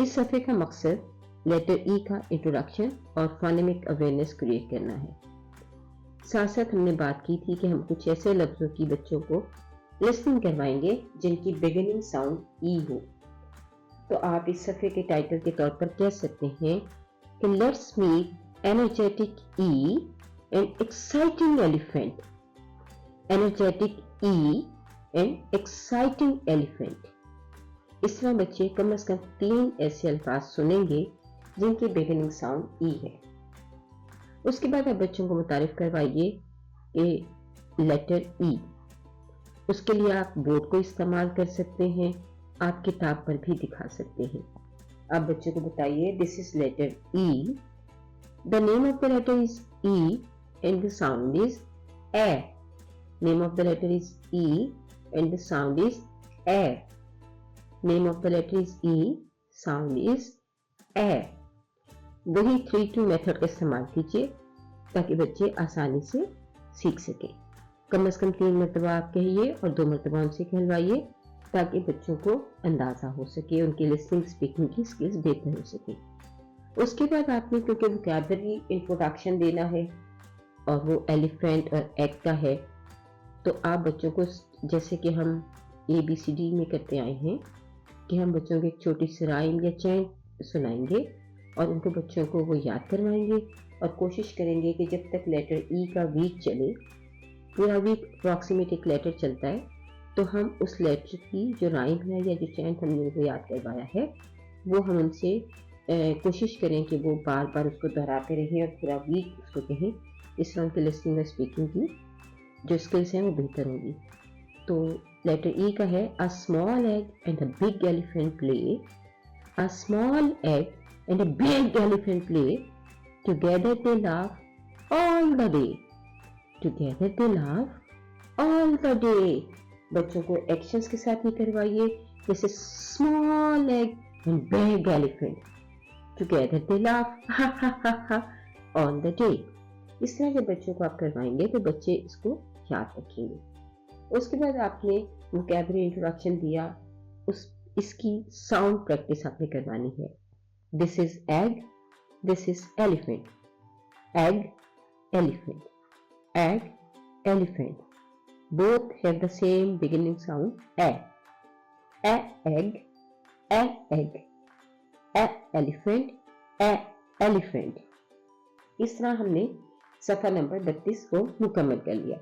इस सफ़े का मकसद लेटर ई का इंट्रोडक्शन और फोनेमिक अवेयरनेस क्रिएट करना है। साथ साथ हमने बात की थी कि हम कुछ ऐसे लफ्जों की बच्चों को लिसनिंग करवाएंगे जिनकी बिगिनिंग साउंड ई हो। तो आप इस सफ़े के टाइटल के तौर पर कह सकते हैं कि let's meet energetic E and exciting elephant. Energetic E and exciting elephant. इस तरह बच्चे कम से कम 3 ऐसे अल्फाज सुनेंगे जिनकी बिगिनिंग साउंड ई है। उसके बाद आप बच्चों को मुतारिफ करवाइए कि लेटर ई। उसके लिए आप बोर्ड को इस्तेमाल कर सकते हैं, आप किताब पर भी दिखा सकते हैं। आप बच्चों को बताइए this is letter E, the name of the letter is E and the sound is e. Name of the letter is E and the sound is e. Name of the letter is E, sound is e. वही 3-2 method का इस्तेमाल कीजिए ताकि बच्चे आसानी से सीख सकें। कम से कम 3 मरतबा आप कहिए और 2 मरतबा उनसे कहलवाइए ताकि बच्चों को अंदाजा हो सके, उनकी लिसनिंग स्पीकिंग की स्किल्स बेहतर हो सके। उसके बाद आपने क्योंकि वोकैबुलरी इंट्रोडक्शन देना है और वो एलिफेंट और एग का है, तो आप बच्चों को जैसे कि हम ABCD में करते आए हैं कि हम बच्चों को एक छोटी सी राइम या चैन सुनाएंगे और उनको बच्चों को वो याद करवाएंगे और कोशिश करेंगे कि जब तक लेटर ई का वीक चले, पूरा वीक अप्रॉक्सीमेट एक लेटर चलता है, तो हम उस लेटर की जो राइम है या जो चैन हमने उनको याद करवाया है वो हम उनसे कोशिश करें कि वो बार बार उसको दोहराते रहें और पूरा वीक उसको कहें। इस तरह उनकी लिसनिंग और स्पीकिंग की जो स्किल्स हैं वो बेहतर होंगी। तो लेटर ई का है a small egg and a big elephant play. A small egg and a big elephant play. Together they laugh all the day. Together they laugh all the day. बच्चों को एक्शंस के साथ ही करवाइए, जैसे small egg and big elephant. Together they laugh ha ha ha ha all the day. इस तरह जब बच्चों को आप करवाएंगे तो बच्चे इसको याद रखेंगे। उसके बाद आपने वोकैबुलरी इंट्रोडक्शन दिया, इसकी साउंड प्रैक्टिस आपने करवानी है। This is egg, this is elephant. Egg, elephant. Egg, elephant. Both have the same beginning sound a. Egg, egg. Elephant, elephant. इस तरह हमने सफ़ा नंबर 32 को मुकम्मल कर लिया।